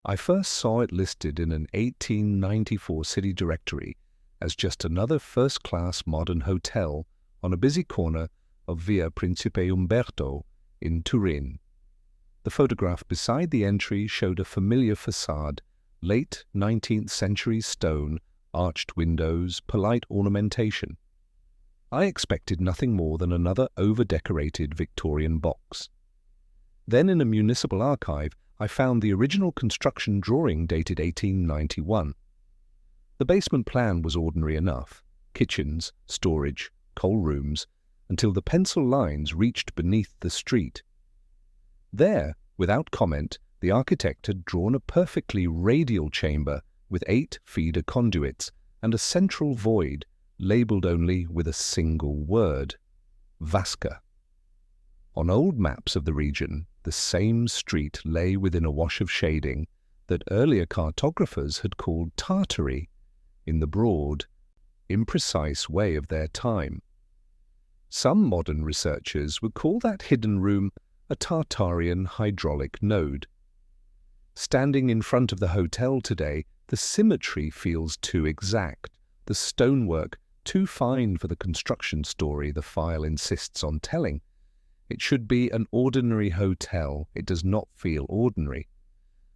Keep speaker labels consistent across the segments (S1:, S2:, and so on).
S1: I first saw it listed in an 1894 city directory as just another first-class modern hotel on a busy corner of Via Principe Umberto in Turin. The photograph beside the entry showed a familiar facade, late 19th century stone, arched windows, polite ornamentation. I expected nothing more than another over-decorated Victorian box. Then in a municipal archive, I found the original construction drawing dated 1891. The basement plan was ordinary enough: kitchens, storage, coal rooms, until the pencil lines reached beneath the street. There, without comment, the architect had drawn a perfectly radial chamber with 8 feeder conduits and a central void labelled only with a single word: Vasca. On old maps of the region, the same street lay within a wash of shading that earlier cartographers had called Tartary, in the broad, imprecise way of their time. Some modern researchers would call that hidden room a Tartarian hydraulic node. Standing in front of the hotel today, the symmetry feels too exact, the stonework too fine for the construction story the file insists on telling. It should be an ordinary hotel. It does not feel ordinary.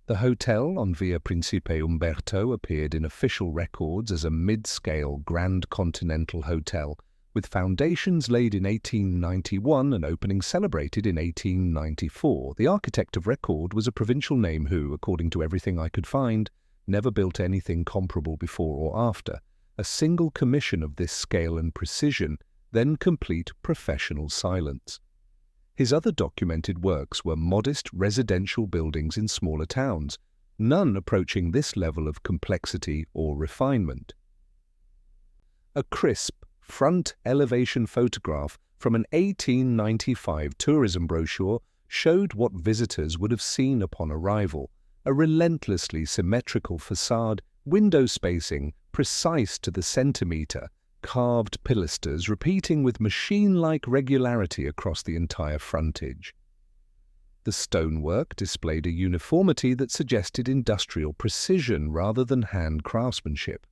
S1: The hotel on Via Principe Umberto appeared in official records as a mid-scale Grand Continental hotel, with foundations laid in 1891 and opening celebrated in 1894. The architect of record was a provincial name who, according to everything I could find, never built anything comparable before or after. A single commission of this scale and precision, then complete professional silence. His other documented works were modest residential buildings in smaller towns, none approaching this level of complexity or refinement. A crisp front elevation photograph from an 1895 tourism brochure showed what visitors would have seen upon arrival: a relentlessly symmetrical facade, window spacing precise to the centimetre, carved pilasters repeating with machine-like regularity across the entire frontage. The stonework displayed a uniformity that suggested industrial precision rather than hand craftsmanship.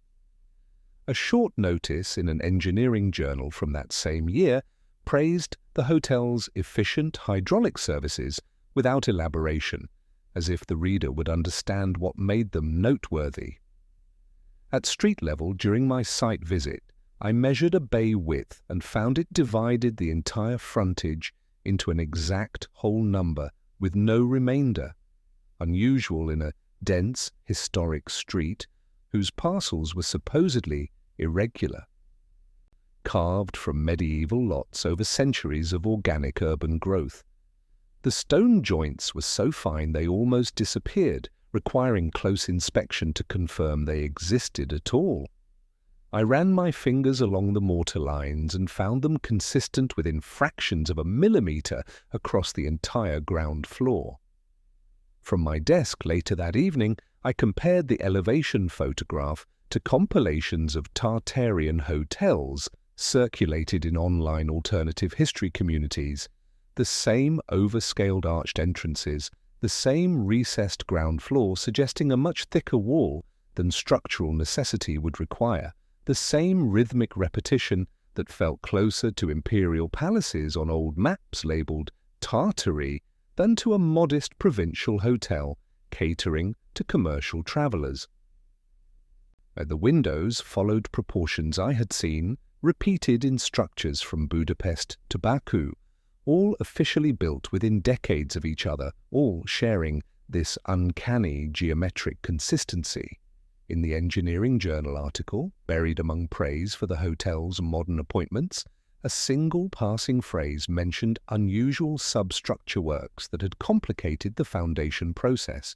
S1: A short notice in an engineering journal from that same year praised the hotel's efficient hydraulic services without elaboration, as if the reader would understand what made them noteworthy. At street level during my site visit, I measured a bay width and found it divided the entire frontage into an exact whole number with no remainder, unusual in a dense, historic street whose parcels were supposedly irregular. Carved from medieval lots over centuries of organic urban growth. The stone joints were so fine they almost disappeared, requiring close inspection to confirm they existed at all. I ran my fingers along the mortar lines and found them consistent within fractions of a millimetre across the entire ground floor. From my desk later that evening, I compared the elevation photograph to compilations of Tartarian hotels circulated in online alternative history communities. The same overscaled arched entrances, the same recessed ground floor suggesting a much thicker wall than structural necessity would require, the same rhythmic repetition that felt closer to imperial palaces on old maps labelled Tartary than to a modest provincial hotel catering to commercial travellers. At the windows followed proportions I had seen repeated in structures from Budapest to Baku, all officially built within decades of each other, all sharing this uncanny geometric consistency. In the engineering journal article, buried among praise for the hotel's modern appointments, a single passing phrase mentioned unusual substructure works that had complicated the foundation process.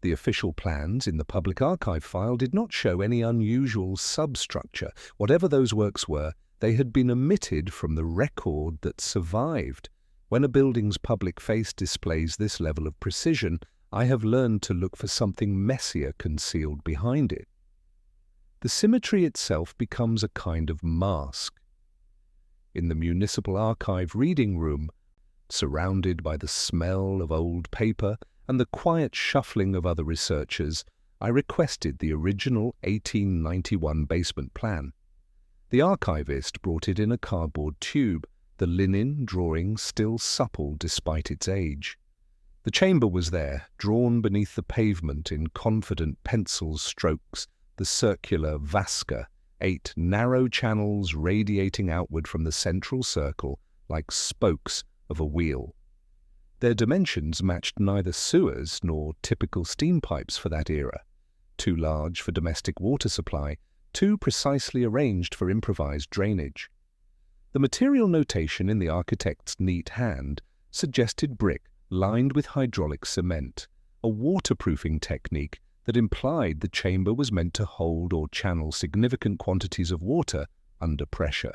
S1: The official plans in the public archive file did not show any unusual substructure. Whatever those works were, they had been omitted from the record that survived. When a building's public face displays this level of precision, I have learned to look for something messier concealed behind it. The symmetry itself becomes a kind of mask. In the municipal archive reading room, surrounded by the smell of old paper and the quiet shuffling of other researchers, I requested the original 1891 basement plan. The archivist brought it in a cardboard tube, the linen drawing still supple despite its age. The chamber was there, drawn beneath the pavement in confident pencil strokes, the circular vasca, 8 narrow channels radiating outward from the central circle like spokes of a wheel. Their dimensions matched neither sewers nor typical steam pipes for that era. Too large for domestic water supply, too precisely arranged for improvised drainage. The material notation in the architect's neat hand suggested brick lined with hydraulic cement, a waterproofing technique that implied the chamber was meant to hold or channel significant quantities of water under pressure.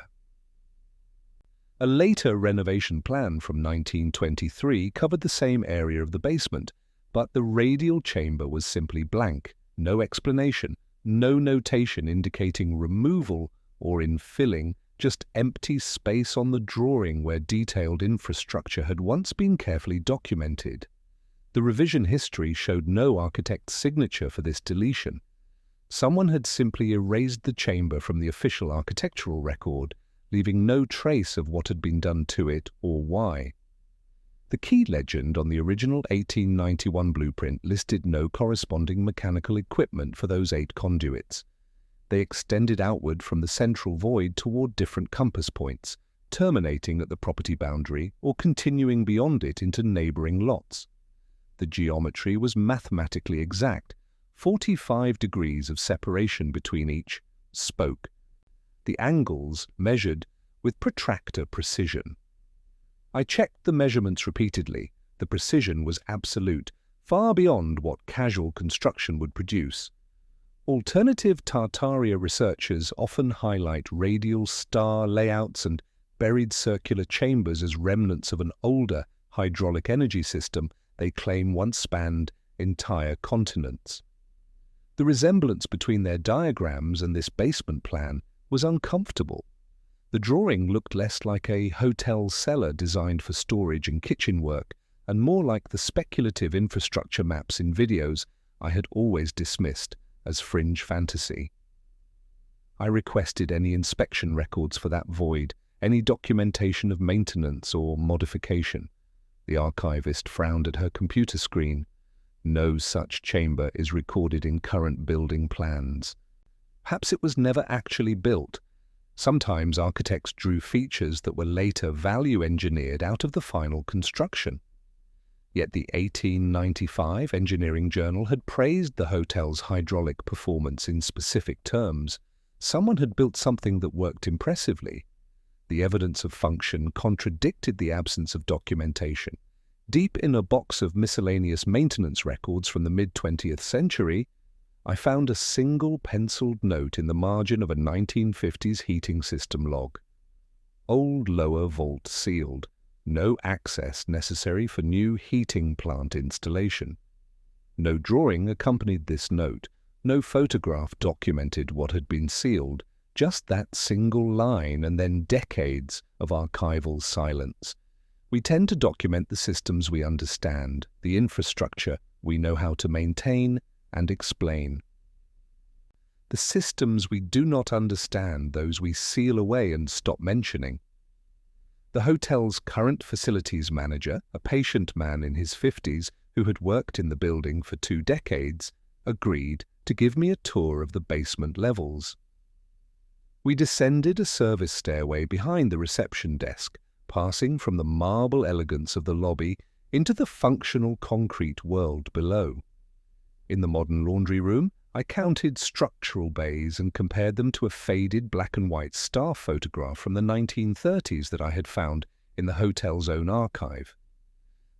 S1: A later renovation plan from 1923 covered the same area of the basement, but the radial chamber was simply blank, no explanation, no notation indicating removal or infilling, just empty space on the drawing where detailed infrastructure had once been carefully documented. The revision history showed no architect's signature for this deletion. Someone had simply erased the chamber from the official architectural record, leaving no trace of what had been done to it or why. The key legend on the original 1891 blueprint listed no corresponding mechanical equipment for those 8 conduits. They extended outward from the central void toward different compass points, terminating at the property boundary or continuing beyond it into neighboring lots. The geometry was mathematically exact, 45 degrees of separation between each spoke. The angles measured with protractor precision. I checked the measurements repeatedly. The precision was absolute, far beyond what casual construction would produce. Alternative Tartarian researchers often highlight radial star layouts and buried circular chambers as remnants of an older hydraulic energy system they claim once spanned entire continents. The resemblance between their diagrams and this basement plan was uncomfortable. The drawing looked less like a hotel cellar designed for storage and kitchen work, and more like the speculative infrastructure maps in videos I had always dismissed as fringe fantasy. I requested any inspection records for that void, any documentation of maintenance or modification. The archivist frowned at her computer screen. No such chamber is recorded in current building plans. Perhaps it was never actually built. Sometimes architects drew features that were later value engineered out of the final construction. Yet the 1895 Engineering Journal had praised the hotel's hydraulic performance in specific terms. Someone had built something that worked impressively. The evidence of function contradicted the absence of documentation. Deep in a box of miscellaneous maintenance records from the mid-20th century, I found a single penciled note in the margin of a 1950s heating system log. Old lower vault sealed. No access necessary for new heating plant installation. No drawing accompanied this note. No photograph documented what had been sealed. Just that single line and then decades of archival silence. We tend to document the systems we understand, the infrastructure we know how to maintain and explain. The systems we do not understand, those we seal away and stop mentioning. The hotel's current facilities manager, a patient man in his 50s who had worked in the building for 2 decades, agreed to give me a tour of the basement levels. We descended a service stairway behind the reception desk, passing from the marble elegance of the lobby into the functional concrete world below. In the modern laundry room, I counted structural bays and compared them to a faded black and white staff photograph from the 1930s that I had found in the hotel's own archive.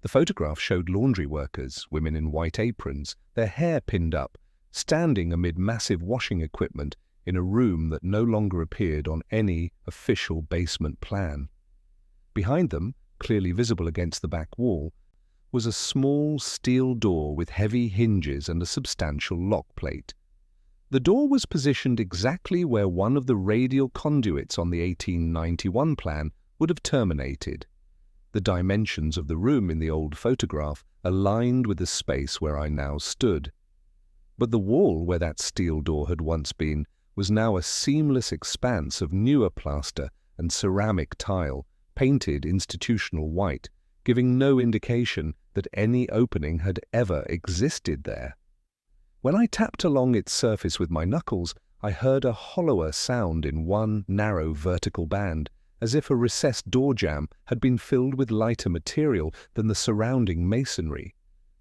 S1: The photograph showed laundry workers, women in white aprons, their hair pinned up, standing amid massive washing equipment in a room that no longer appeared on any official basement plan. Behind them, clearly visible against the back wall, was a small steel door with heavy hinges and a substantial lock plate. The door was positioned exactly where one of the radial conduits on the 1891 plan would have terminated. The dimensions of the room in the old photograph aligned with the space where I now stood. But the wall where that steel door had once been was now a seamless expanse of newer plaster and ceramic tile, painted institutional white, giving no indication that any opening had ever existed there. When I tapped along its surface with my knuckles, I heard a hollower sound in one narrow vertical band, as if a recessed door jamb had been filled with lighter material than the surrounding masonry.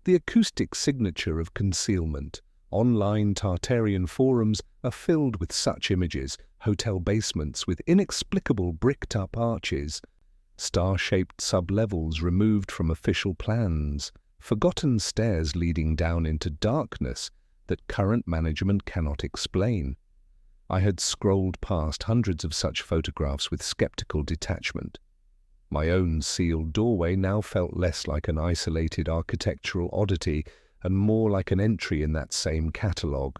S1: The acoustic signature of concealment. Online Tartarian forums are filled with such images, hotel basements with inexplicable bricked-up arches, star-shaped sub-levels removed from official plans, forgotten stairs leading down into darkness that current management cannot explain. I had scrolled past hundreds of such photographs with skeptical detachment. My own sealed doorway now felt less like an isolated architectural oddity and more like an entry in that same catalogue.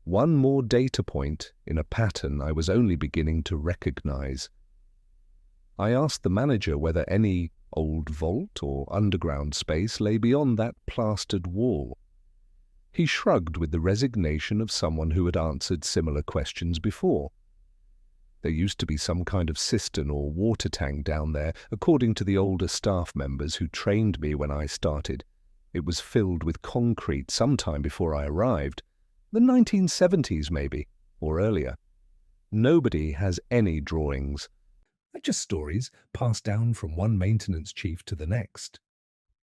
S1: One more data point in a pattern I was only beginning to recognize. I asked the manager whether any old vault or underground space lay beyond that plastered wall. He shrugged with the resignation of someone who had answered similar questions before. There used to be some kind of cistern or water tank down there, according to the older staff members who trained me when I started. It was filled with concrete some time before I arrived, the 1970s maybe, or earlier. Nobody has any drawings. They're just stories passed down from one maintenance chief to the next.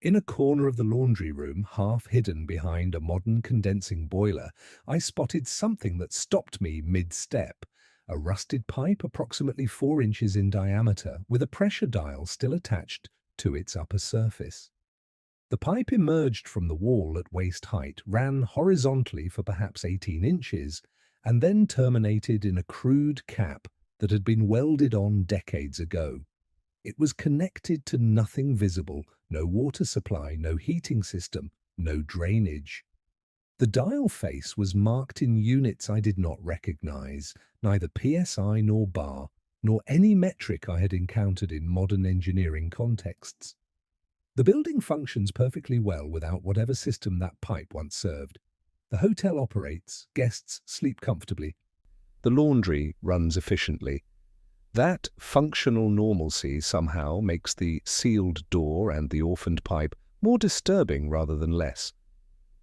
S1: In a corner of the laundry room, half hidden behind a modern condensing boiler, I spotted something that stopped me mid-step. A rusted pipe approximately 4 inches in diameter, with a pressure dial still attached to its upper surface. The pipe emerged from the wall at waist height, ran horizontally for perhaps 18 inches, and then terminated in a crude cap that had been welded on decades ago. It was connected to nothing visible, no water supply, no heating system, no drainage. The dial face was marked in units I did not recognize, neither PSI nor bar, nor any metric I had encountered in modern engineering contexts. The building functions perfectly well without whatever system that pipe once served. The hotel operates, guests sleep comfortably. The laundry runs efficiently. That functional normalcy somehow makes the sealed door and the orphaned pipe more disturbing rather than less.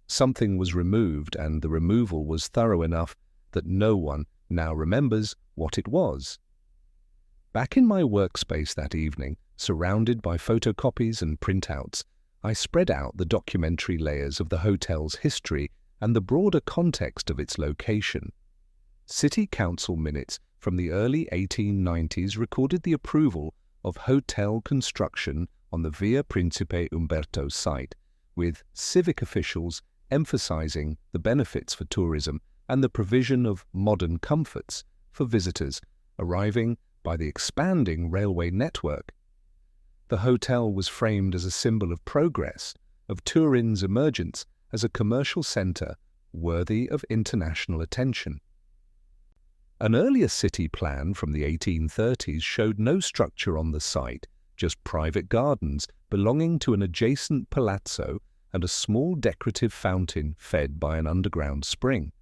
S1: Something was removed, and the removal was thorough enough that no one now remembers what it was. Back in my workspace that evening, surrounded by photocopies and printouts, I spread out the documentary layers of the hotel's history and the broader context of its location. City Council minutes from the early 1890s recorded the approval of hotel construction on the Via Principe Umberto site, with civic officials emphasizing the benefits for tourism and the provision of modern comforts for visitors arriving by the expanding railway network. The hotel was framed as a symbol of progress, of Turin's emergence as a commercial centre worthy of international attention. An earlier city plan from the 1830s showed no structure on the site, just private gardens belonging to an adjacent palazzo and a small decorative fountain fed by an underground spring.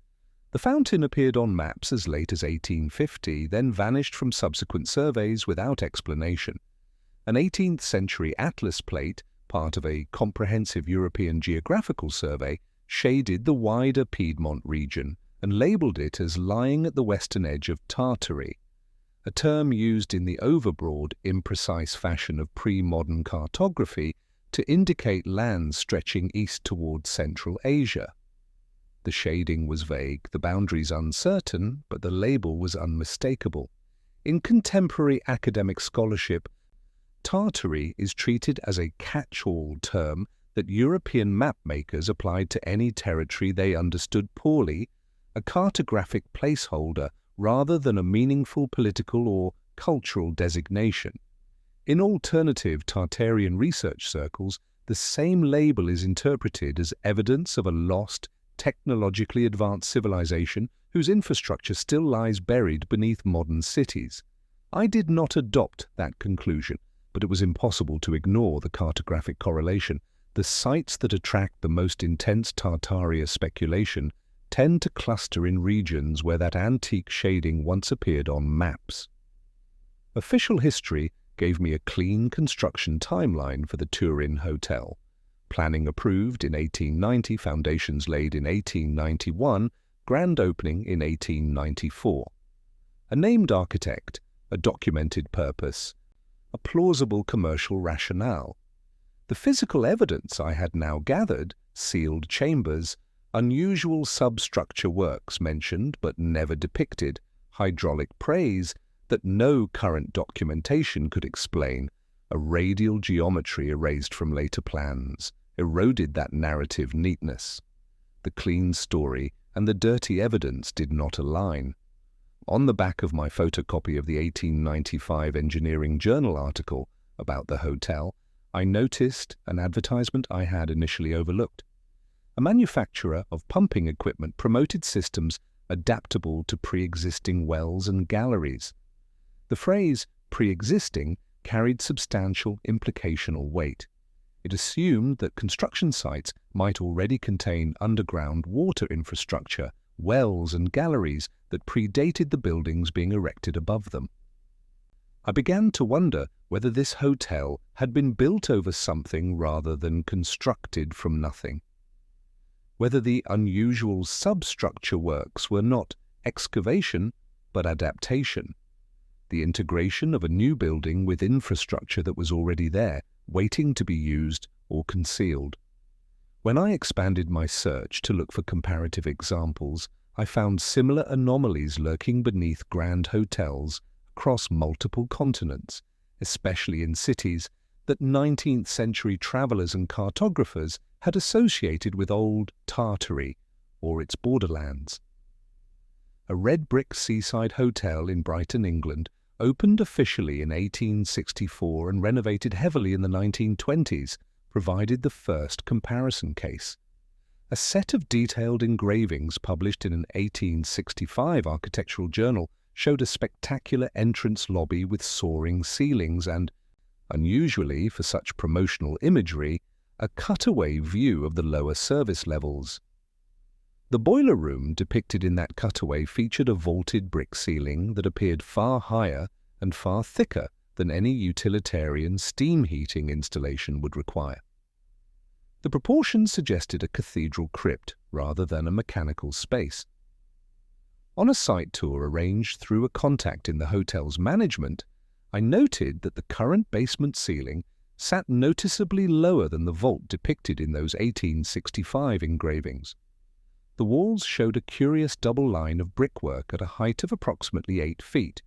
S1: The fountain appeared on maps as late as 1850, then vanished from subsequent surveys without explanation. An 18th-century atlas plate, part of a comprehensive European geographical survey, shaded the wider Piedmont region and labelled it as lying at the western edge of Tartary, a term used in the overbroad, imprecise fashion of pre-modern cartography to indicate lands stretching east towards Central Asia. The shading was vague, the boundaries uncertain, but the label was unmistakable. In contemporary academic scholarship, Tartary is treated as a catch-all term that European map-makers applied to any territory they understood poorly, a cartographic placeholder rather than a meaningful political or cultural designation. In alternative Tartarian research circles, the same label is interpreted as evidence of a lost, technologically advanced civilization whose infrastructure still lies buried beneath modern cities. I did not adopt that conclusion, but it was impossible to ignore the cartographic correlation. The sites that attract the most intense Tartaria speculation tend to cluster in regions where that antique shading once appeared on maps. Official history gave me a clean construction timeline for the Turin Hotel. Planning approved in 1890, foundations laid in 1891, grand opening in 1894. A named architect, a documented purpose, a plausible commercial rationale. The physical evidence I had now gathered, sealed chambers, unusual substructure works mentioned but never depicted, hydraulic praise that no current documentation could explain, a radial geometry erased from later plans, eroded that narrative neatness. The clean story and the dirty evidence did not align. On the back of my photocopy of the 1895 Engineering Journal article about the hotel, I noticed an advertisement I had initially overlooked. A manufacturer of pumping equipment promoted systems adaptable to pre-existing wells and galleries. The phrase pre-existing carried substantial implicational weight. It assumed that construction sites might already contain underground water infrastructure, wells and galleries that predated the buildings being erected above them. I began to wonder whether this hotel had been built over something rather than constructed from nothing. Whether the unusual substructure works were not excavation but adaptation, the integration of a new building with infrastructure that was already there, waiting to be used or concealed. When I expanded my search to look for comparative examples, I found similar anomalies lurking beneath grand hotels across multiple continents, especially in cities that 19th century travelers and cartographers had associated with old Tartary or its borderlands. A red brick seaside hotel in Brighton, England, opened officially in 1864 and renovated heavily in the 1920s, provided the first comparison case. A set of detailed engravings published in an 1865 architectural journal showed a spectacular entrance lobby with soaring ceilings and, unusually for such promotional imagery, a cutaway view of the lower service levels. The boiler room depicted in that cutaway featured a vaulted brick ceiling that appeared far higher and far thicker than any utilitarian steam heating installation would require. The proportions suggested a cathedral crypt rather than a mechanical space. On a site tour arranged through a contact in the hotel's management, I noted that the current basement ceiling sat noticeably lower than the vault depicted in those 1865 engravings. The walls showed a curious double line of brickwork at a height of approximately 8 feet,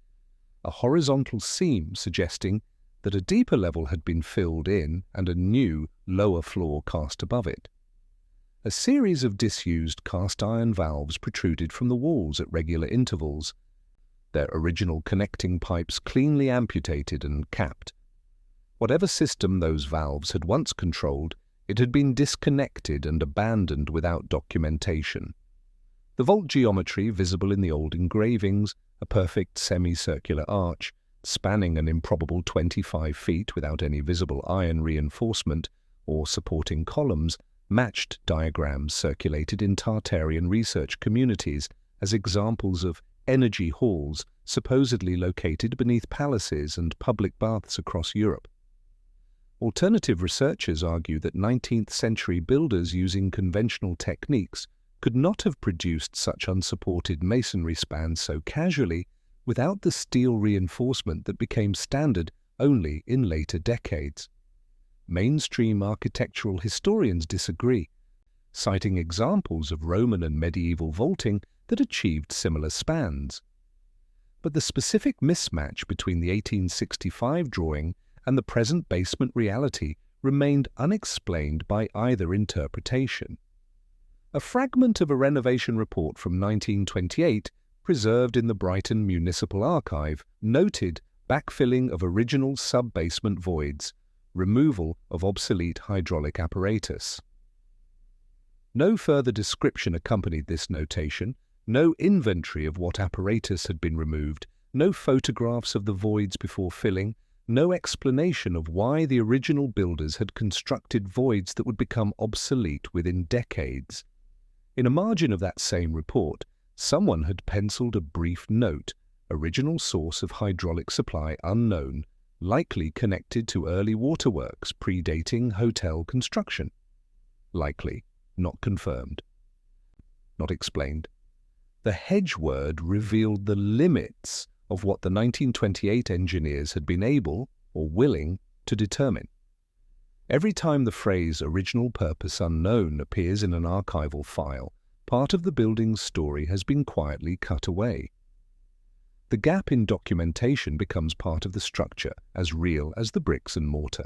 S1: a horizontal seam suggesting that a deeper level had been filled in and a new, lower floor cast above it. A series of disused cast-iron valves protruded from the walls at regular intervals, their original connecting pipes cleanly amputated and capped. Whatever system those valves had once controlled, it had been disconnected and abandoned without documentation. The vault geometry visible in the old engravings, a perfect semicircular arch, spanning an improbable 25 feet without any visible iron reinforcement or supporting columns, matched diagrams circulated in Tartarian research communities as examples of energy halls supposedly located beneath palaces and public baths across Europe. Alternative researchers argue that 19th century builders using conventional techniques could not have produced such unsupported masonry spans so casually without the steel reinforcement that became standard only in later decades. Mainstream architectural historians disagree, citing examples of Roman and medieval vaulting that achieved similar spans. But the specific mismatch between the 1865 drawing and the present basement reality remained unexplained by either interpretation. A fragment of a renovation report from 1928, preserved in the Brighton Municipal Archive, noted backfilling of original sub-basement voids, removal of obsolete hydraulic apparatus. No further description accompanied this notation, no inventory of what apparatus had been removed, no photographs of the voids before filling, no explanation of why the original builders had constructed voids that would become obsolete within decades. In a margin of that same report, someone had penciled a brief note, original source of hydraulic supply unknown, likely connected to early waterworks predating hotel construction. Likely, not confirmed. Not explained. The hedge word revealed the limits of what the 1928 engineers had been able, or willing, to determine. Every time the phrase original purpose unknown appears in an archival file, part of the building's story has been quietly cut away. The gap in documentation becomes part of the structure, as real as the bricks and mortar.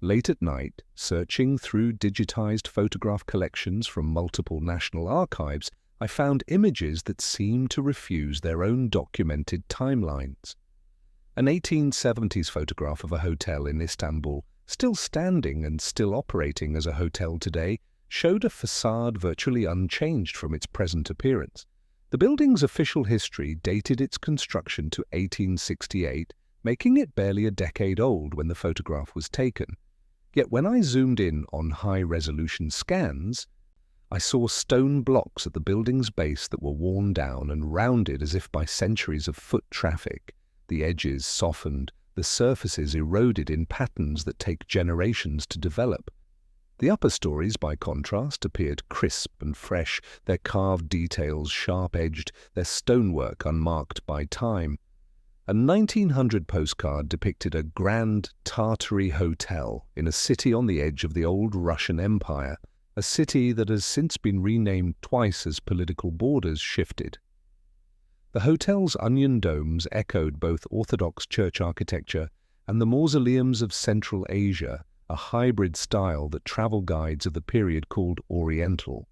S1: Late at night, searching through digitized photograph collections from multiple national archives, I found images that seemed to refuse their own documented timelines. An 1870s photograph of a hotel in Istanbul, still standing and still operating as a hotel today, showed a facade virtually unchanged from its present appearance. The building's official history dated its construction to 1868, making it barely a decade old when the photograph was taken. Yet when I zoomed in on high-resolution scans, I saw stone blocks at the building's base that were worn down and rounded as if by centuries of foot traffic, the edges softened, the surfaces eroded in patterns that take generations to develop. The upper stories, by contrast, appeared crisp and fresh, their carved details sharp-edged, their stonework unmarked by time. A 1900 postcard depicted a grand Tartary hotel in a city on the edge of the old Russian Empire, a city that has since been renamed twice as political borders shifted. The hotel's onion domes echoed both Orthodox church architecture and the mausoleums of Central Asia, a hybrid style that travel guides of the period called Oriental.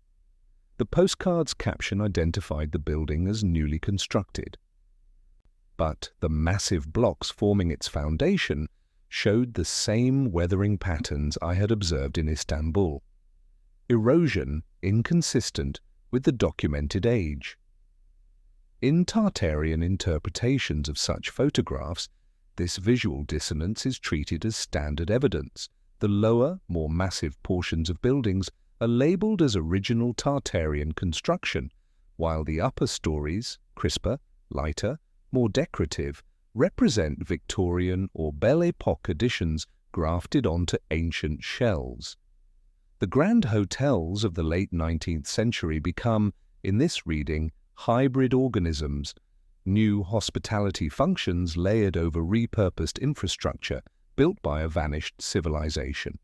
S1: The postcard's caption identified the building as newly constructed. But the massive blocks forming its foundation showed the same weathering patterns I had observed in Istanbul. Erosion inconsistent with the documented age. In Tartarian interpretations of such photographs, this visual dissonance is treated as standard evidence. The lower, more massive portions of buildings are labelled as original Tartarian construction, while the upper stories, crisper, lighter, more decorative, represent Victorian or Belle Époque additions grafted onto ancient shells. The grand hotels of the late 19th century become, in this reading, hybrid organisms, new hospitality functions layered over repurposed infrastructure built by a vanished civilization.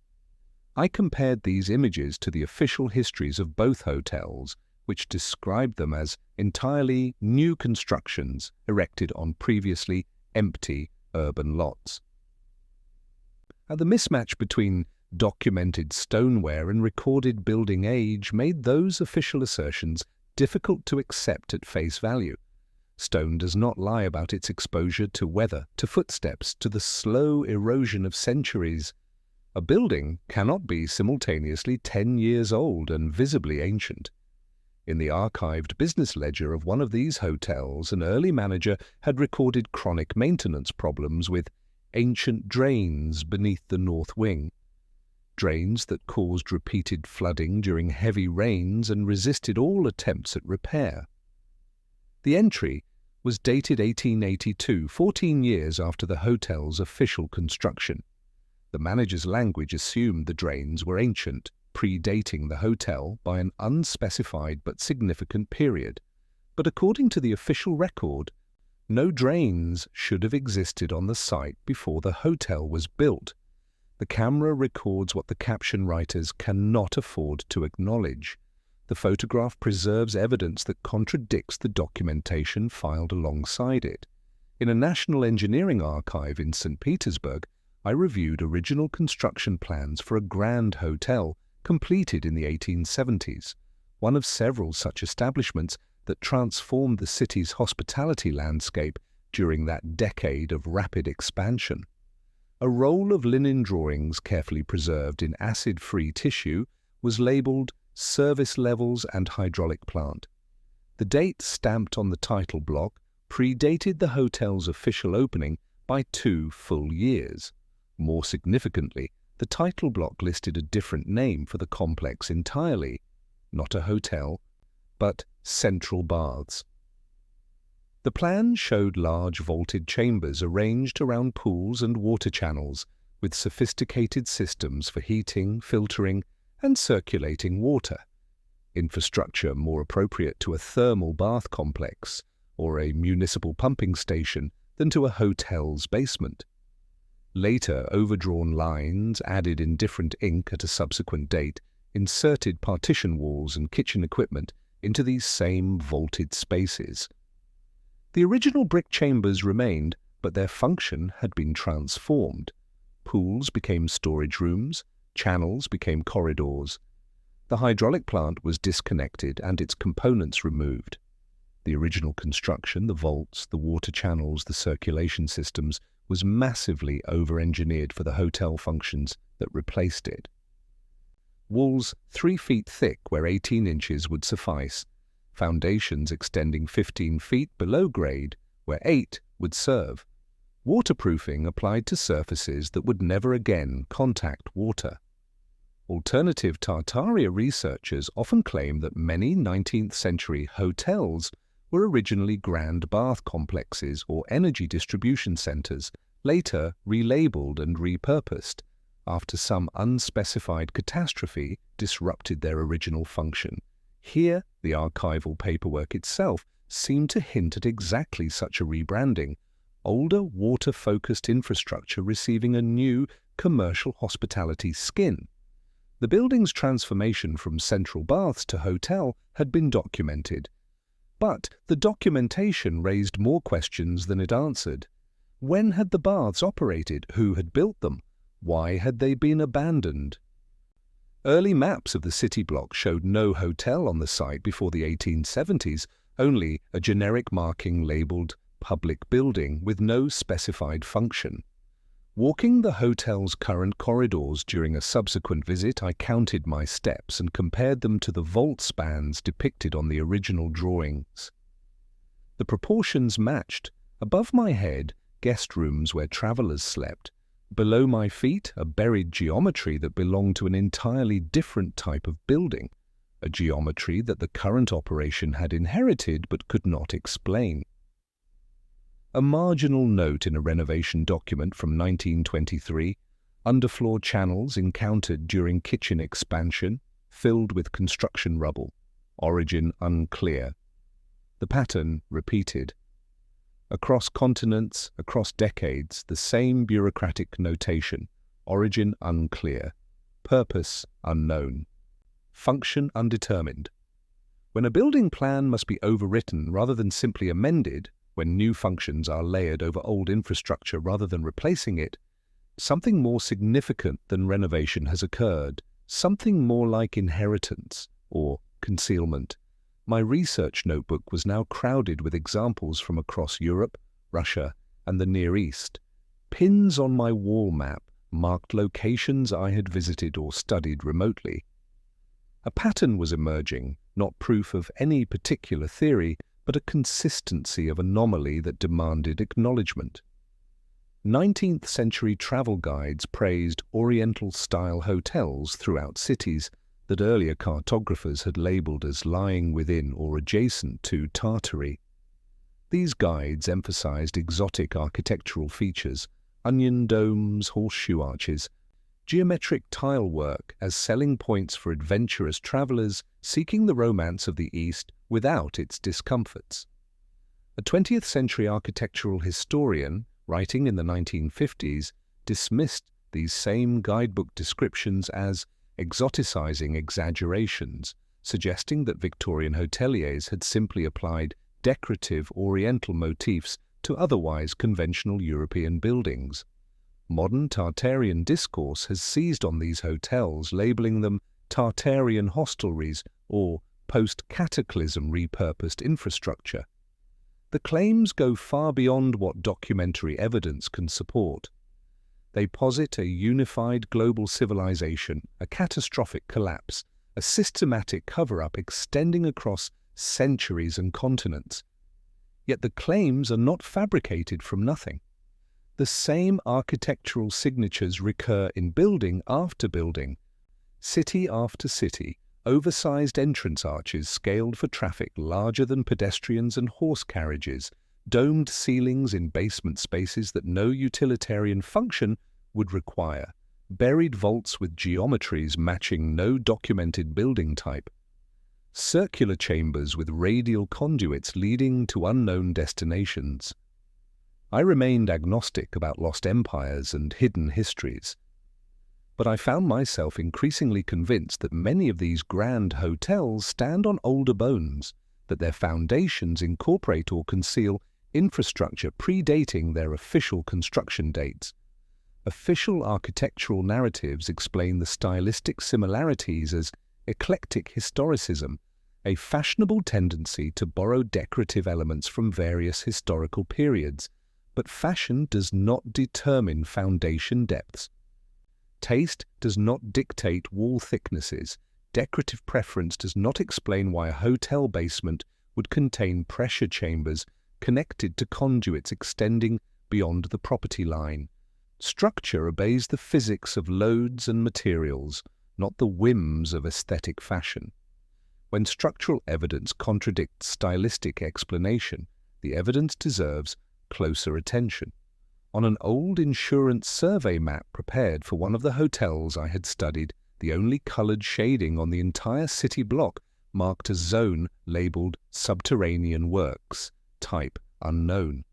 S1: I compared these images to the official histories of both hotels, which described them as entirely new constructions erected on previously empty urban lots. The mismatch between documented stoneware and recorded building age made those official assertions difficult to accept at face value. Stone does not lie about its exposure to weather, to footsteps, to the slow erosion of centuries. A building cannot be simultaneously 10 years old and visibly ancient. In the archived business ledger of one of these hotels, an early manager had recorded chronic maintenance problems with ancient drains beneath the north wing. Drains that caused repeated flooding during heavy rains and resisted all attempts at repair. The entry was dated 1882, 14 years after the hotel's official construction. The manager's language assumed the drains were ancient, predating the hotel by an unspecified but significant period. But according to the official record, no drains should have existed on the site before the hotel was built. The camera records what the caption writers cannot afford to acknowledge. The photograph preserves evidence that contradicts the documentation filed alongside it. In a National Engineering Archive in St. Petersburg, I reviewed original construction plans for a grand hotel completed in the 1870s, one of several such establishments that transformed the city's hospitality landscape during that decade of rapid expansion. A roll of linen drawings carefully preserved in acid-free tissue was labelled Service Levels and Hydraulic Plant. The date stamped on the title block predated the hotel's official opening by 2 full years. More significantly, the title block listed a different name for the complex entirely, not a hotel, but Central Baths. The plan showed large vaulted chambers arranged around pools and water channels, with sophisticated systems for heating, filtering, and circulating water. Infrastructure more appropriate to a thermal bath complex or a municipal pumping station than to a hotel's basement. Later, overdrawn lines, added in different ink at a subsequent date, inserted partition walls and kitchen equipment into these same vaulted spaces. The original brick chambers remained, but their function had been transformed. Pools became storage rooms, channels became corridors. The hydraulic plant was disconnected and its components removed. The original construction, the vaults, the water channels, the circulation systems, was massively over-engineered for the hotel functions that replaced it. Walls 3 feet thick where 18 inches would suffice, foundations extending 15 feet below grade where 8 would serve. Waterproofing applied to surfaces that would never again contact water. Alternative Tartarian researchers often claim that many 19th century hotels were originally grand bath complexes or energy distribution centers, later relabeled and repurposed, after some unspecified catastrophe disrupted their original function. Here, the archival paperwork itself seemed to hint at exactly such a rebranding, older water-focused infrastructure receiving a new commercial hospitality skin. The building's transformation from central baths to hotel had been documented. But the documentation raised more questions than it answered. When had the baths operated? Who had built them? Why had they been abandoned? Early maps of the city block showed no hotel on the site before the 1870s, only a generic marking labelled public building with no specified function. Walking the hotel's current corridors during a subsequent visit, I counted my steps and compared them to the vault spans depicted on the original drawings. The proportions matched. Above my head, guest rooms where travellers slept. Below my feet, a buried geometry that belonged to an entirely different type of building, a geometry that the current operation had inherited but could not explain. A marginal note in a renovation document from 1923, underfloor channels encountered during kitchen expansion, filled with construction rubble, origin unclear. The pattern repeated. Across continents, across decades, the same bureaucratic notation, origin unclear, purpose unknown, function undetermined. When a building plan must be overwritten rather than simply amended, when new functions are layered over old infrastructure rather than replacing it, something more significant than renovation has occurred, something more like inheritance or concealment. My research notebook was now crowded with examples from across Europe, Russia, and the Near East. Pins on my wall map marked locations I had visited or studied remotely. A pattern was emerging, not proof of any particular theory, but a consistency of anomaly that demanded acknowledgement. 19th century travel guides praised Oriental-style hotels throughout cities that earlier cartographers had labelled as lying within or adjacent to Tartary. These guides emphasized exotic architectural features, onion domes, horseshoe arches, geometric tile work as selling points for adventurous travelers seeking the romance of the East without its discomforts. A 20th century architectural historian, writing in the 1950s, dismissed these same guidebook descriptions as exoticizing exaggerations, suggesting that Victorian hoteliers had simply applied decorative Oriental motifs to otherwise conventional European buildings. Modern Tartarian discourse has seized on these hotels, labeling them Tartarian hostelries or post-cataclysm repurposed infrastructure. The claims go far beyond what documentary evidence can support. They posit a unified global civilization, a catastrophic collapse, a systematic cover-up extending across centuries and continents. Yet the claims are not fabricated from nothing. The same architectural signatures recur in building after building. City after city, oversized entrance arches scaled for traffic larger than pedestrians and horse carriages, domed ceilings in basement spaces that no utilitarian function would require, buried vaults with geometries matching no documented building type, circular chambers with radial conduits leading to unknown destinations. I remained agnostic about lost empires and hidden histories, but I found myself increasingly convinced that many of these grand hotels stand on older bones, that their foundations incorporate or conceal infrastructure predating their official construction dates. Official architectural narratives explain the stylistic similarities as eclectic historicism, a fashionable tendency to borrow decorative elements from various historical periods, but fashion does not determine foundation depths. Taste does not dictate wall thicknesses. Decorative preference does not explain why a hotel basement would contain pressure chambers connected to conduits extending beyond the property line. Structure obeys the physics of loads and materials, not the whims of aesthetic fashion. When structural evidence contradicts stylistic explanation, the evidence deserves closer attention. On an old insurance survey map prepared for one of the hotels I had studied, the only coloured shading on the entire city block marked a zone labelled subterranean works, type unknown.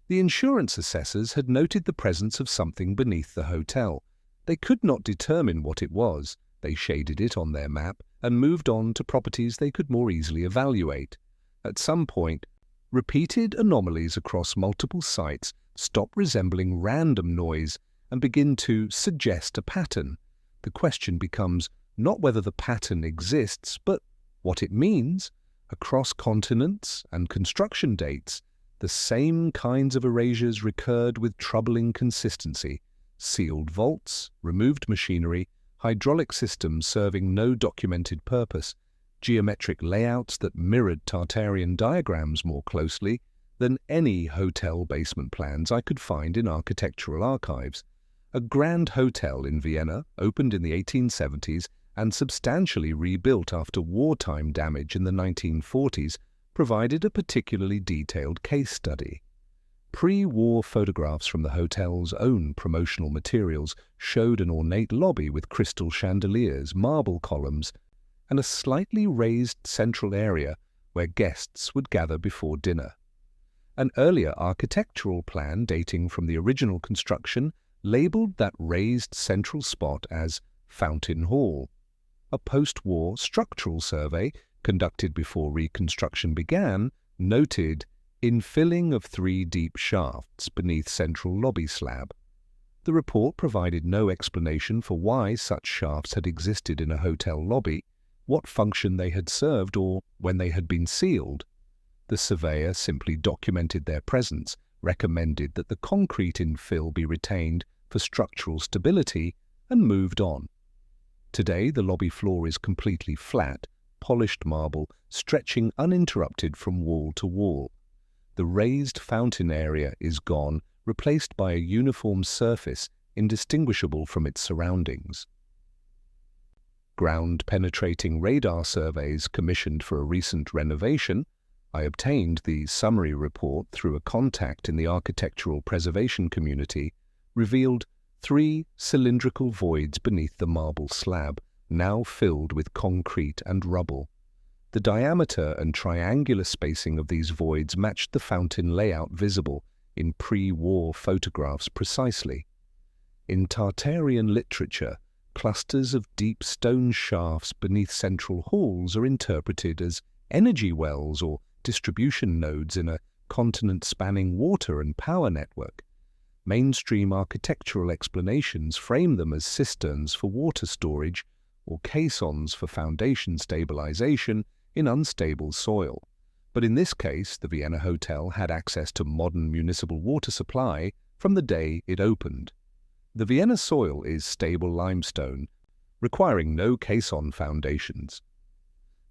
S1: The insurance assessors had noted the presence of something beneath the hotel. They could not determine what it was. They shaded it on their map and moved on to properties they could more easily evaluate. At some point, repeated anomalies across multiple sites stop resembling random noise and begin to suggest a pattern. The question becomes not whether the pattern exists, but what it means. Across continents and construction dates, the same kinds of erasures recurred with troubling consistency. Sealed vaults, removed machinery, hydraulic systems serving no documented purpose, geometric layouts that mirrored Tartarian diagrams more closely than any hotel basement plans I could find in architectural archives. A grand hotel in Vienna, opened in the 1870s and substantially rebuilt after wartime damage in the 1940s, provided a particularly detailed case study. Pre-war photographs from the hotel's own promotional materials showed an ornate lobby with crystal chandeliers, marble columns, and a slightly raised central area where guests would gather before dinner. An earlier architectural plan dating from the original construction labelled that raised central spot as Fountain Hall. A post-war structural survey conducted before reconstruction began noted infilling of 3 deep shafts beneath central lobby slab. The report provided no explanation for why such shafts had existed in a hotel lobby, what function they had served, or when they had been sealed. The surveyor simply documented their presence, recommended that the concrete infill be retained for structural stability, and moved on. Today, the lobby floor is completely flat, polished marble, stretching uninterrupted from wall to wall. The raised fountain area is gone, replaced by a uniform surface indistinguishable from its surroundings. Ground-penetrating radar surveys commissioned for a recent renovation, I obtained the summary report through a contact in the architectural preservation community, revealed 3 cylindrical voids beneath the marble slab, now filled with concrete and rubble. The diameter and triangular spacing of these voids matched the fountain layout visible in pre-war photographs precisely. In Tartarian literature, clusters of deep stone shafts beneath central halls are interpreted as energy wells or distribution nodes in a continent-spanning water and power network. Mainstream architectural explanations frame them as cisterns for water storage or caissons for foundation stabilization in unstable soil. But in this case, the Vienna Hotel had access to modern municipal water supply from the day it opened. The Vienna soil is stable limestone, requiring no caisson foundations.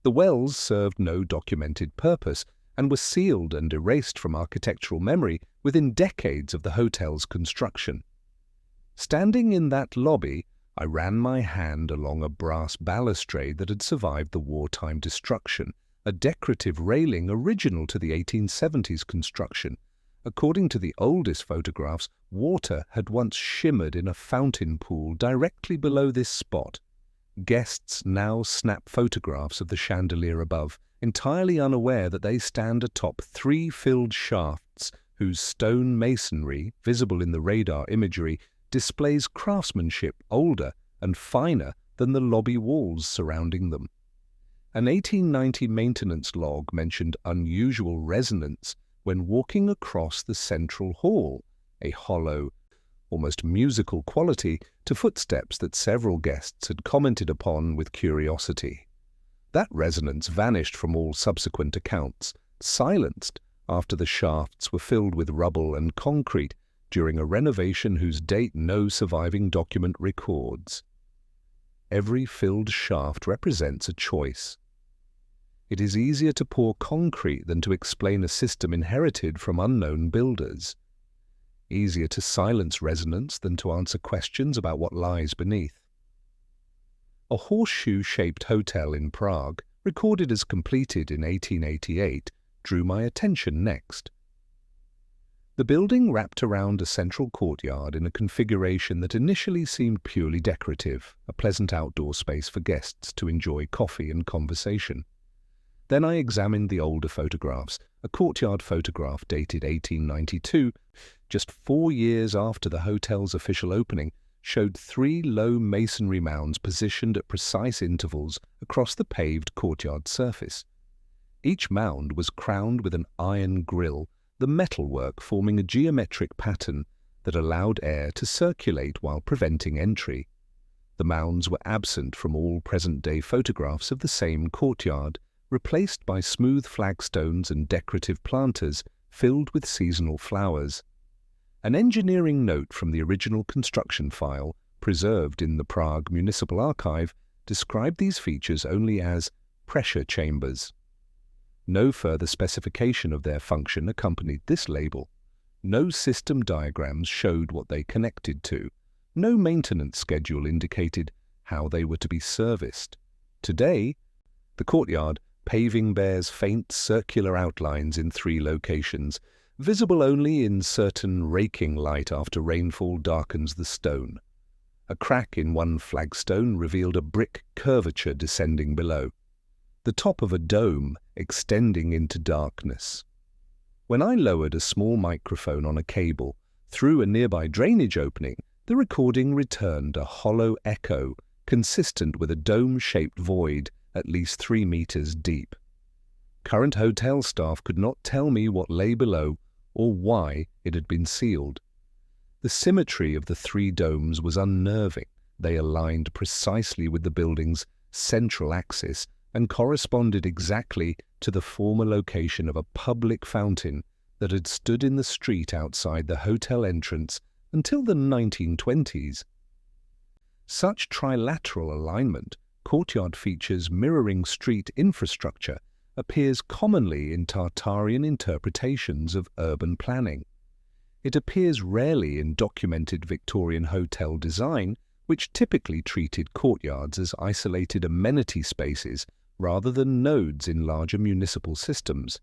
S1: The wells served no documented purpose and were sealed and erased from architectural memory within decades of the hotel's construction. Standing in that lobby, I ran my hand along a brass balustrade that had survived the wartime destruction, a decorative railing original to the 1870s construction. According to the oldest photographs, water had once shimmered in a fountain pool directly below this spot. Guests now snap photographs of the chandelier above, entirely unaware that they stand atop 3 filled shafts whose stone masonry, visible in the radar imagery, displays craftsmanship older and finer than the lobby walls surrounding them. An 1890 maintenance log mentioned unusual resonance when walking across the central hall, a hollow, almost musical quality to footsteps that several guests had commented upon with curiosity. That resonance vanished from all subsequent accounts, silenced after the shafts were filled with rubble and concrete during a renovation whose date no surviving document records. Every filled shaft represents a choice. It is easier to pour concrete than to explain a system inherited from unknown builders. Easier to silence resonance than to answer questions about what lies beneath. A horseshoe-shaped hotel in Prague, recorded as completed in 1888, drew my attention next. The building wrapped around a central courtyard in a configuration that initially seemed purely decorative, a pleasant outdoor space for guests to enjoy coffee and conversation. Then I examined the older photographs. A courtyard photograph dated 1892, just 4 years after the hotel's official opening, showed 3 low masonry mounds positioned at precise intervals across the paved courtyard surface. Each mound was crowned with an iron grille, the metalwork forming a geometric pattern that allowed air to circulate while preventing entry. The mounds were absent from all present-day photographs of the same courtyard, replaced by smooth flagstones and decorative planters filled with seasonal flowers. An engineering note from the original construction file, preserved in the Prague Municipal Archive, described these features only as pressure chambers. No further specification of their function accompanied this label. No system diagrams showed what they connected to. No maintenance schedule indicated how they were to be serviced. Today, the courtyard paving bears faint circular outlines in 3 locations, visible only in certain raking light after rainfall darkens the stone. A crack in one flagstone revealed a brick curvature descending below, the top of a dome extending into darkness. When I lowered a small microphone on a cable through a nearby drainage opening, the recording returned a hollow echo consistent with a dome-shaped void at least 3 meters deep. Current hotel staff could not tell me what lay below or why it had been sealed. The symmetry of the 3 domes was unnerving. They aligned precisely with the building's central axis and corresponded exactly to the former location of a public fountain that had stood in the street outside the hotel entrance until the 1920s. Such trilateral alignment, courtyard features mirroring street infrastructure, appears commonly in Tartarian interpretations of urban planning. It appears rarely in documented Victorian hotel design, which typically treated courtyards as isolated amenity spaces rather than nodes in larger municipal systems.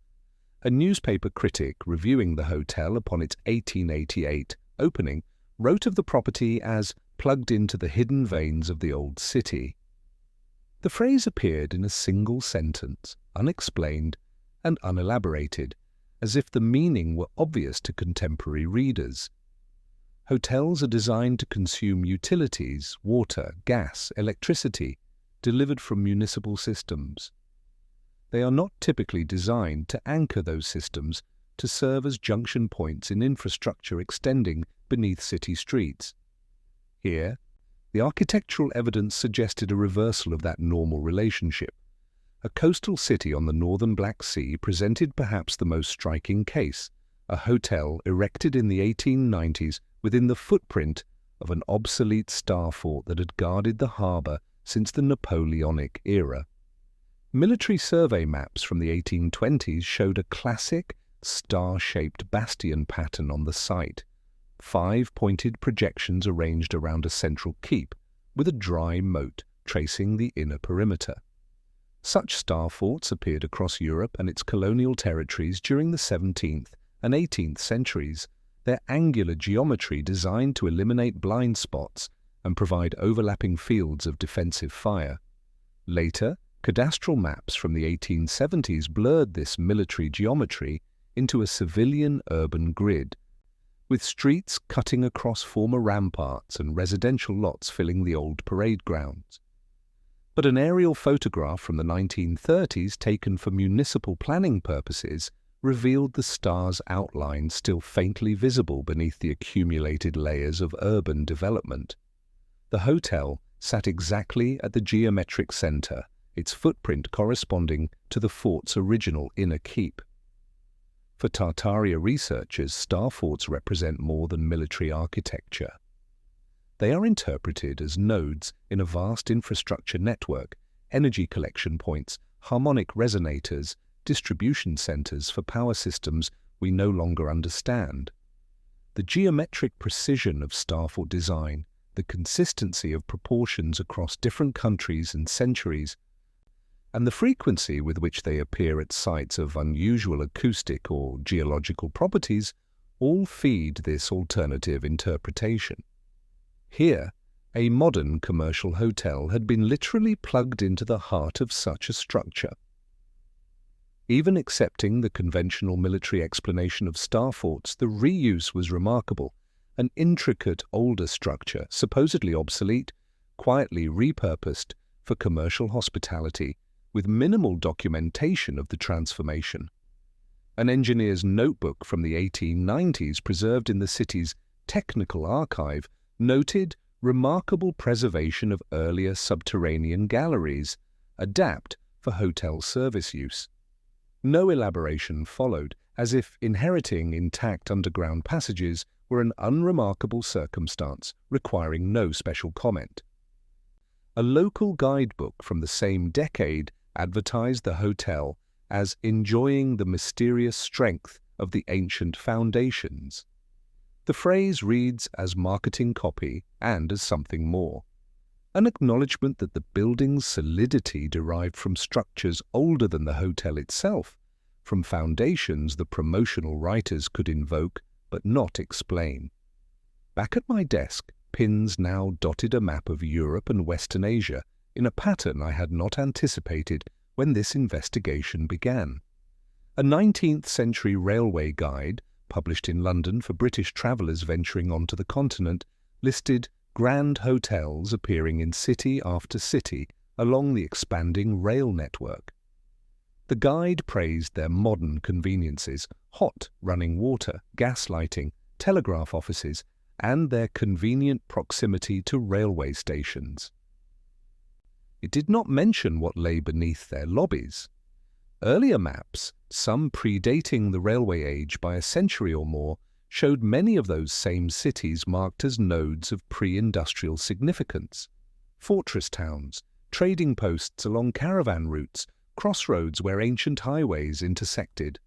S1: A newspaper critic reviewing the hotel upon its 1888 opening wrote of the property as plugged into the hidden veins of the old city. The phrase appeared in a single sentence, unexplained and unelaborated, as if the meaning were obvious to contemporary readers. Hotels are designed to consume utilities, water, gas, electricity, delivered from municipal systems. They are not typically designed to anchor those systems to serve as junction points in infrastructure extending beneath city streets. Here, the architectural evidence suggested a reversal of that normal relationship. A coastal city on the northern Black Sea presented perhaps the most striking case, a hotel erected in the 1890s within the footprint of an obsolete star fort that had guarded the harbour since the Napoleonic era. Military survey maps from the 1820s showed a classic, star-shaped bastion pattern on the site, 5 pointed projections arranged around a central keep, with a dry moat tracing the inner perimeter. Such star forts appeared across Europe and its colonial territories during the 17th and 18th centuries, their angular geometry designed to eliminate blind spots and provide overlapping fields of defensive fire. Later, cadastral maps from the 1870s blurred this military geometry into a civilian urban grid, with streets cutting across former ramparts and residential lots filling the old parade grounds. But an aerial photograph from the 1930s taken for municipal planning purposes revealed the star's outline still faintly visible beneath the accumulated layers of urban development. The hotel sat exactly at the geometric center, its footprint corresponding to the fort's original inner keep. For Tartaria researchers, star forts represent more than military architecture. They are interpreted as nodes in a vast infrastructure network, energy collection points, harmonic resonators, distribution centers for power systems we no longer understand. The geometric precision of star fort design, the consistency of proportions across different countries and centuries, and the frequency with which they appear at sites of unusual acoustic or geological properties all feed this alternative interpretation. Here, a modern commercial hotel had been literally plugged into the heart of such a structure. Even accepting the conventional military explanation of star forts, the reuse was remarkable. An intricate older structure, supposedly obsolete, quietly repurposed for commercial hospitality, with minimal documentation of the transformation. An engineer's notebook from the 1890s preserved in the city's technical archive noted remarkable preservation of earlier subterranean galleries, adapt for hotel service use. No elaboration followed, as if inheriting intact underground passages were an unremarkable circumstance requiring no special comment. A local guidebook from the same decade advertised the hotel as enjoying the mysterious strength of the ancient foundations. The phrase reads as marketing copy and as something more, an acknowledgement that the building's solidity derived from structures older than the hotel itself, from foundations the promotional writers could invoke but not explain. Back at my desk, pins now dotted a map of Europe and Western Asia in a pattern I had not anticipated when this investigation began. A 19th-century railway guide, published in London for British travellers venturing onto the continent, listed grand hotels appearing in city after city along the expanding rail network. The guide praised their modern conveniences, hot running water, gas lighting, telegraph offices, and their convenient proximity to railway stations. It did not mention what lay beneath their lobbies. Earlier maps, some predating the railway age by a century or more, showed many of those same cities marked as nodes of pre-industrial significance. Fortress towns, trading posts along caravan routes, crossroads where ancient highways intersected.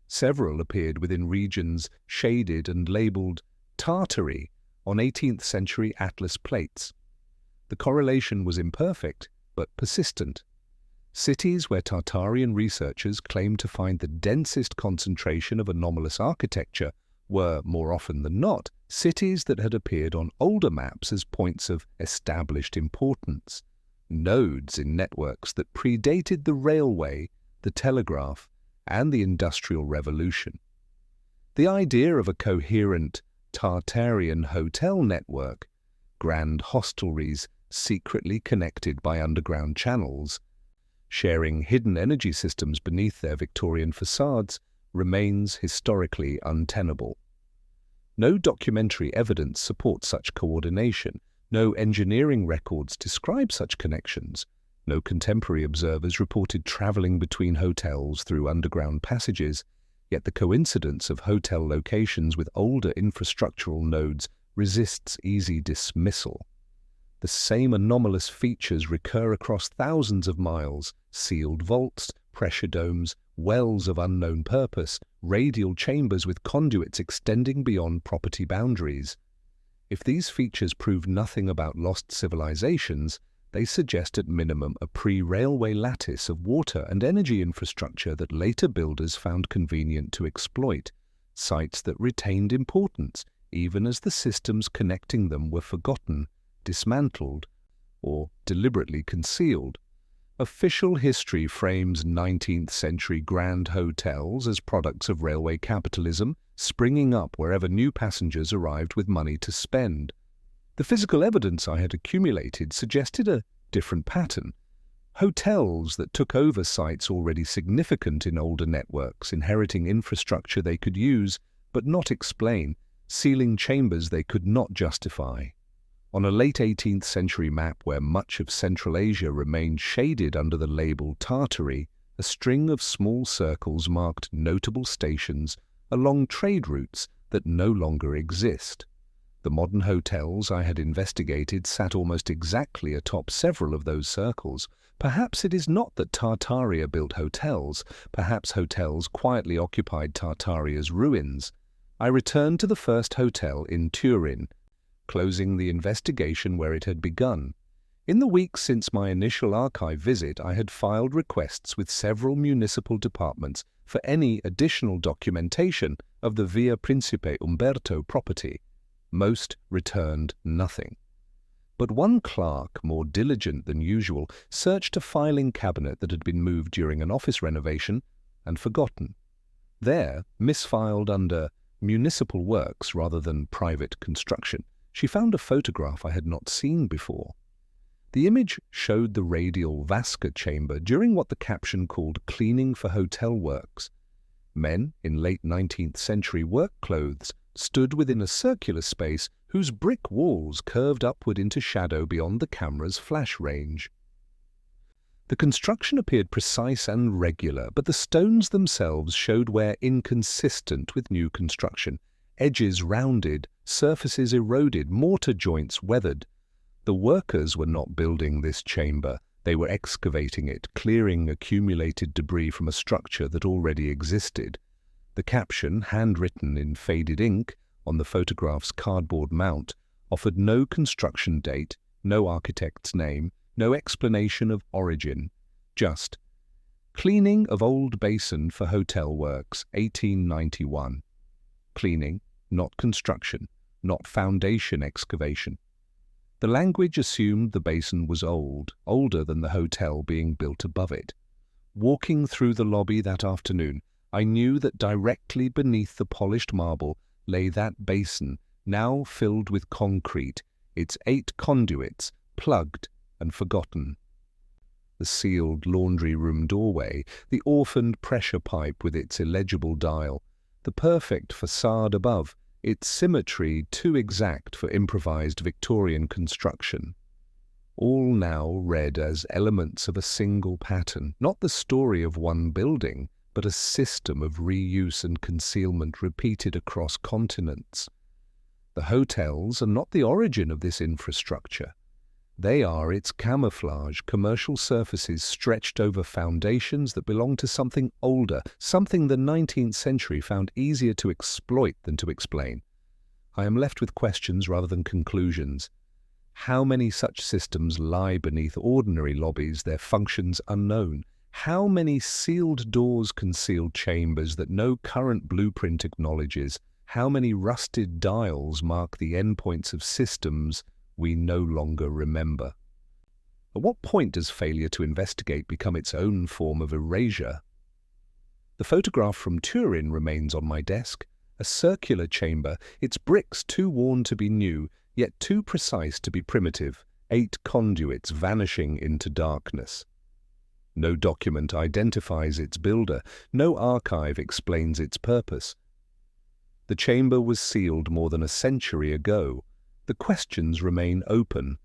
S1: Several appeared within regions shaded and labelled Tartary on 18th-century atlas plates. The correlation was imperfect, but persistent. Cities where Tartarian researchers claimed to find the densest concentration of anomalous architecture were, more often than not, cities that had appeared on older maps as points of established importance, nodes in networks that predated the railway, the telegraph, and the Industrial Revolution. The idea of a coherent Tartarian hotel network, grand hostelries secretly connected by underground channels, sharing hidden energy systems beneath their Victorian facades, remains historically untenable. No documentary evidence supports such coordination, no engineering records describe such connections, no contemporary observers reported travelling between hotels through underground passages, yet the coincidence of hotel locations with older infrastructural nodes resists easy dismissal. The same anomalous features recur across thousands of miles: sealed vaults, pressure domes, wells of unknown purpose, radial chambers with conduits extending beyond property boundaries. If these features prove nothing about lost civilizations, they suggest at minimum a pre-railway lattice of water and energy infrastructure that later builders found convenient to exploit, sites that retained importance even as the systems connecting them were forgotten, dismantled, or deliberately concealed. Official history frames 19th-century grand hotels as products of railway capitalism, springing up wherever new passengers arrived with money to spend. The physical evidence I had accumulated suggested a different pattern. Hotels that took over sites already significant in older networks, inheriting infrastructure they could use but not explain, sealing chambers they could not justify. On a late 18th century map where much of Central Asia remained shaded under the label Tartary, a string of small circles marked notable stations along trade routes that no longer exist. The modern hotels I had investigated sat almost exactly atop several of those circles. Perhaps it is not that Tartaria built hotels, perhaps hotels quietly occupied Tartaria's ruins. I returned to the first hotel in Turin, closing the investigation where it had begun. In the weeks since my initial archive visit, I had filed requests with several municipal departments for any additional documentation of the Via Principe Umberto property. Most returned nothing. But one clerk, more diligent than usual, searched a filing cabinet that had been moved during an office renovation and forgotten. There, misfiled under municipal works rather than private construction, she found a photograph I had not seen before. The image showed the radial Vasca chamber during what the caption called cleaning for hotel works. Men in late 19th century work clothes stood within a circular space whose brick walls curved upward into shadow beyond the camera's flash range. The construction appeared precise and regular, but the stones themselves showed wear inconsistent with new construction. Edges rounded, surfaces eroded, mortar joints weathered. The workers were not building this chamber. They were excavating it, clearing accumulated debris from a structure that already existed. The caption, handwritten in faded ink on the photograph's cardboard mount, offered no construction date, no architect's name, no explanation of origin. Just, cleaning of old basin for hotel works, 1891. Cleaning, not construction, not foundation excavation. The language assumed the basin was old, older than the hotel being built above it. Walking through the lobby that afternoon, I knew that directly beneath the polished marble lay that basin, now filled with concrete, its 8 conduits plugged and forgotten. The sealed laundry room doorway, the orphaned pressure pipe with its illegible dial, the perfect facade above, its symmetry too exact for improvised Victorian construction. All now read as elements of a single pattern, not the story of one building, but a system of reuse and concealment repeated across continents. The hotels are not the origin of this infrastructure. They are its camouflage, commercial surfaces stretched over foundations that belong to something older, something the 19th century found easier to exploit than to explain. I am left with questions rather than conclusions. How many such systems lie beneath ordinary lobbies, their functions unknown? How many sealed doors conceal chambers that no current blueprint acknowledges? How many rusted dials mark the endpoints of systems we no longer remember? At what point does failure to investigate become its own form of erasure? The photograph from Turin remains on my desk, a circular chamber, its bricks too worn to be new, yet too precise to be primitive, 8 conduits vanishing into darkness. No document identifies its builder, no archive explains its purpose. The chamber was sealed more than a century ago. The questions remain open.